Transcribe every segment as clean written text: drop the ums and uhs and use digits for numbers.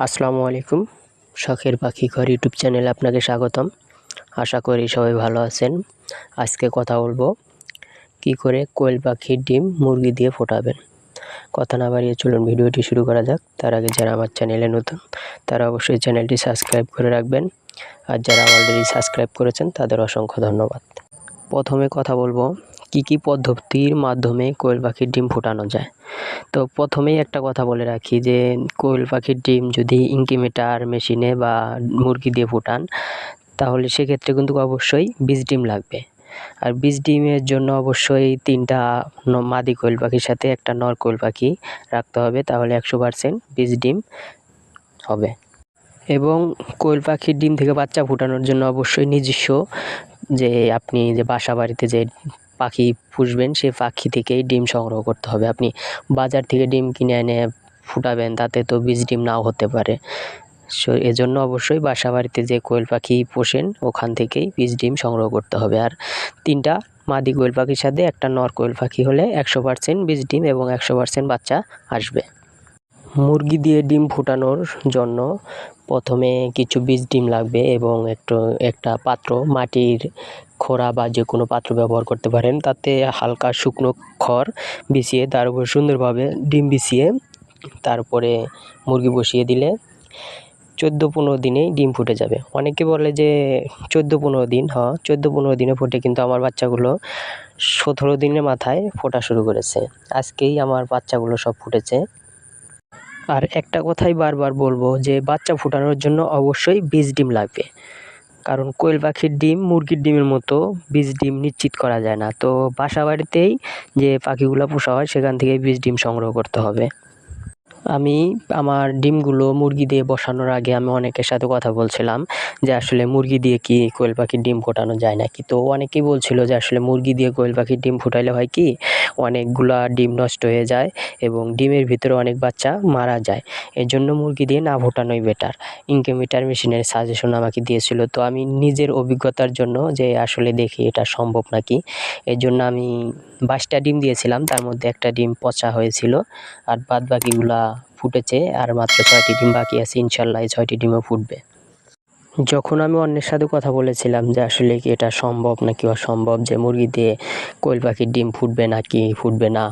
আসসালামু আলাইকুম। শখের পাখি ঘর ইউটিউব চ্যানেলে আপনাকে স্বাগতম। আশা করি সবাই ভালো আছেন। আজকে কথা বলবো কি করে কোয়েল পাখির ডিম মুরগি দিয়ে ফোটাবেন। কথা না বাড়িয়ে চলুন ভিডিওটি শুরু করা যাক। তার আগে যারা আমার চ্যানেলে নতুন তারা অবশ্যই চ্যানেলটি সাবস্ক্রাইব করে রাখবেন, আর যারা অলরেডি সাবস্ক্রাইব করেছেন তাদের অসংখ্য ধন্যবাদ। প্রথমে কথা বলবো কি পদ্ধতির মাধ্যমে কোয়েল পাখির ডিম ফোটানো যায়। তো প্রথমেই একটা কথা বলে রাখি যে কোয়েল পাখির ডিম যদি ইনকিউবেটর মেশিনে বা মুরগি দিয়ে ফোটান তাহলে সেক্ষেত্রে কিন্তু অবশ্যই বীজ ডিম লাগবে। আর বীজ ডিমের জন্য অবশ্যই 3টা মাদি কোয়েল পাখির সাথে একটা নর কোয়েল পাখি রাখতে হবে, তাহলে 100% বীজ ডিম হবে। এবং কোয়েল পাখির ডিম থেকে বাচ্চা ফোটানোর জন্য অবশ্যই নিজস্ব যে আপনি যে বাসা বাড়িতে যে পাখি পুষবেন সেই পাখি থেকেই ডিম সংগ্রহ করতে হবে। আপনি বাজার থেকে ডিম কিনে এনে ফুটাবেন, তাতে তো বীজ ডিম নাও হতে পারে। এজন্য অবশ্যই বাসা বাড়িতে যে কোয়েল পাখি পোষেন ওখান থেকেই বীজ ডিম সংগ্রহ করতে হবে। আর 3টা মাদি কোয়েল পাখির সাথে একটা নর কোয়েল পাখি হলে 100% বীজ ডিম এবং 100% বাচ্চা আসবে। মুরগি দিয়ে ডিম ফোটানোর জন্য প্রথমে কিছু বীজ ডিম লাগবে এবং একটা পাত্র, মাটির খোঁড়া বা যে কোনো পাত্র ব্যবহার করতে পারেন। তাতে হালকা শুকনো খড় বিছিয়ে তার উপর সুন্দরভাবে ডিম বিছিয়ে তারপরে মুরগি বসিয়ে দিলে 14-15 দিনেই ডিম ফুটে যাবে। অনেকে বলে যে 14-15 দিন, 14-15 দিনে ফোটে, কিন্তু আমার বাচ্চাগুলো 17 দিনের মাথায় ফোটা শুরু করেছে। আজকেই আমার বাচ্চাগুলো সব ফুটেছে। আর একটা কথাই বারবার বলবো যে বাচ্চা ফোটানোর জন্য অবশ্যই বীজ ডিম লাগবে, কারণ কোয়েল পাখির ডিম মুরগির ডিমের মতো বীজ ডিম নিশ্চিত করা যায় না। তো বাসা বাড়িতেই যে পাখিগুলো পোষা হয় সেখান থেকে বীজ ডিম সংগ্রহ করতে হবে। আমি আমার ডিমগুলো মুরগি দিয়ে বসানোর আগে আমি অনেকের সাথে কথা বলছিলাম যে আসলে মুরগি দিয়ে কি কোয়েল পাখির ডিম ফোটানো যায় নাকি। তো অনেকেই বলছিল যে আসলে মুরগি দিয়ে কোয়েল পাখির ডিম ফুটাইলে হয় কি, অনেকগুলা ডিম নষ্ট হয়ে যায় এবং ডিমের ভিতরে অনেক বাচ্চা মারা যায়। এর জন্য মুরগি দিয়ে না ফোটানোই বেটার। ইনকিউবেটর মেশিনের সাজেশন আমাকে দিয়েছিল, তো আমি নিজের অভিজ্ঞতার জন্য যে আসলে দেখি এটা সম্ভব নাকি, এর জন্য আমি 22টা ডিম দিয়েছিলাম, তার মধ্যে একটা ডিম পচা হয়েছিল আর বাদ বাকিগুলা ফুটেছে। আর মাত্র 6টি ডিম বাকি আছে, ইনশাল্লাহ এই 6টি ডিমও ফুটবে। যখন আমি অন্যের সাথে কথা বলেছিলাম যে আসলে কি এটা সম্ভব নাকি অসম্ভব, যে মুরগি দিয়ে কোয়েল পাখির ডিম ফুটবে নাকি ফুটবে না,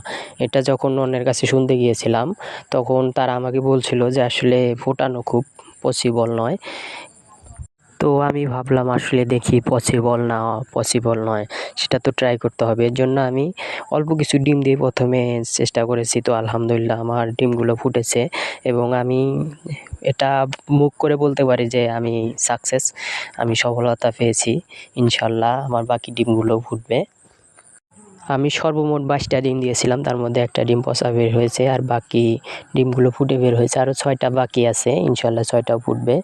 এটা যখন অন্যের কাছে শুনতে গিয়েছিলাম তখন তারা আমাকে বলছিল যে আসলে ফোটানো খুব পসিবল নয়। তো আমি ভাবলাম আসলে দেখি পসিবল নয় সেটা তো ট্রাই করতে হবে। এর জন্য আমি অল্প কিছু ডিম দিয়ে প্রথমে চেষ্টা করেছি। তো আলহামদুলিল্লাহ আমার ডিমগুলো ফুটেছে এবং আমি এটা মুখ করে বলতে পারি যে আমি সাকসেস, আমি সফলতা পেয়েছি। ইনশাল্লাহ আমার বাকি ডিমগুলো ফুটবে। আমি সর্বমোট 22টা ডিম দিয়েছিলাম, তার মধ্যে একটা ডিম পচা বের হয়েছে আর বাকি ডিমগুলো ফুটে বের হয়েছে। আরও 6টা বাকি আছে, ইনশাল্লাহ 6টাও ফুটবে।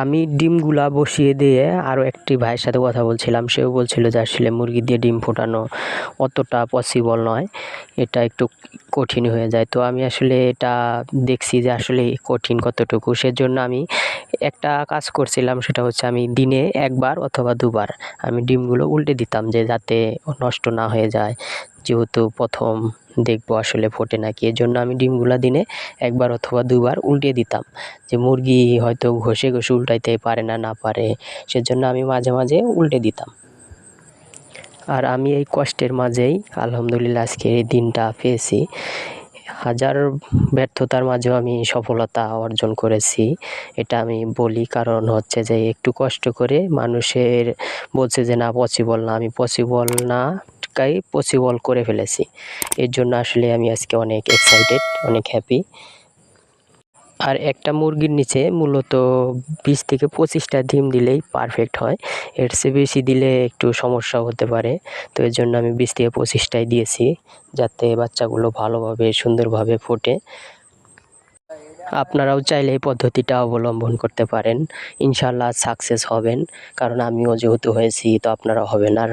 আমি ডিমগুলা বসিয়ে দিয়ে আরও একটি ভাইয়ের সাথে কথা বলছিলাম, সেও বলছিল যে আসলে মুরগি দিয়ে ডিম ফোটানো অতটা পসিবল নয়, এটা একটু কঠিন হয়ে যায়। তো আমি আসলে এটা দেখছি যে আসলে কঠিন কতটুকু, সেজন্য আমি একটা কাজ করছিলাম, সেটা হচ্ছে আমি দিনে 1বার অথবা 2বার আমি ডিমগুলো উল্টে দিতাম, যে যাতে নষ্ট না হয়ে যায়, যেহেতু প্রথম দেখবো আসলে ফোটে নাকি। এর জন্য আমি ডিমগুলা দিনে 1বার অথবা 2বার উল্টে দিতাম, যে মুরগি হয়তো ঘষে উল্টাইতে পারে না পারে, সেজন্য আমি মাঝে মাঝে উল্টে দিতাম। আর আমি এই কষ্টের মাঝেই আলহামদুলিল্লাহ আজকে এই দিনটা পেয়েছি। হাজার ব্যর্থতার মাঝেও আমি সফলতা অর্জন করেছি, এটা আমি বলি। কারণ হচ্ছে যে একটু কষ্ট করে মানুষের বলছে যে না পসিবল না, আমি পসিবল না পসিবল করে ফেলেছি। এর জন্য আসলে আমি আজকে অনেক এক্সাইটেড, অনেক হ্যাপি। আর একটা মুরগির নিচে মূলত 20 থেকে 25টা ডিম দিলেই পারফেক্ট হয়, এর চেয়ে বেশি দিলে একটু সমস্যাও হতে পারে। তো এর জন্য আমি 20 থেকে 25টাই দিয়েছি, যাতে বাচ্চাগুলো ভালোভাবে সুন্দরভাবে ফোটে। আপনারাও চাইলে এই পদ্ধতিটা অবলম্বন করতে পারেন, ইনশাল্লাহ সাকসেস হবেন। কারণ আমিও যেহেতু হয়েছি, তো আপনারাও হবেন। আর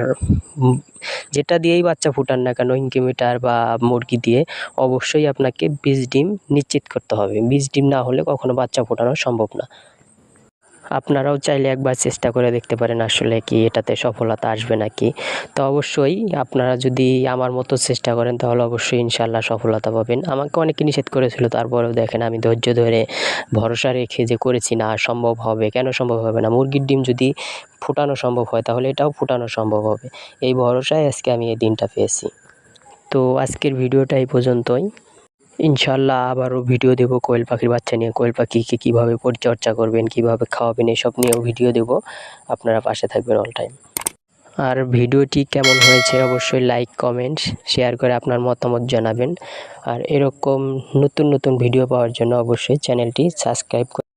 যেটা দিয়েই বাচ্চা ফুটান না কেন, ইনকিউবেটর বা মুরগি দিয়ে, অবশ্যই আপনাকে বীজ ডিম নিশ্চিত করতে হবে। বীজ ডিম না হলে কখনো বাচ্চা ফোটানো সম্ভব না। আপনারাও চাইলে একবার চেষ্টা করে দেখতে পারেন আসলে কি এটাতে সফলতা আসবে নাকি। তো অবশ্যই আপনারা যদি আমার মতো চেষ্টা করেন তাহলে অবশ্যই ইনশাআল্লাহ সফলতা পাবেন। আমাকে অনেকে নিষেধ করেছিল, তারপরেও দেখেন আমি ধৈর্য ধরে ভরসা রেখে যে করেছি, না সম্ভব হবে, কেন সম্ভব হবে না, মুরগির ডিম যদি ফোটানো সম্ভব হয় তাহলে এটাও ফোটানো সম্ভব হবে। এই ভরসায় আজকে আমি এই দিনটা পেয়েছি। তো আজকের ভিডিওটা এই পর্যন্তই। ইনশাআল্লাহ আবারও ভিডিও দেবো কোয়েল পাখির বাচ্চা নিয়ে, কোয়েল পাখিকে কীভাবে পরিচর্যা করবেন, কীভাবে খাওয়াবেন, এসব নিয়েও ভিডিও দেবো। আপনারা পাশে থাকবেন অল টাইম। আর ভিডিওটি কেমন হয়েছে অবশ্যই লাইক, কমেন্ট, শেয়ার করে আপনার মতামত জানাবেন। আর এরকম নতুন নতুন ভিডিও পাওয়ার জন্য অবশ্যই চ্যানেলটি সাবস্ক্রাইব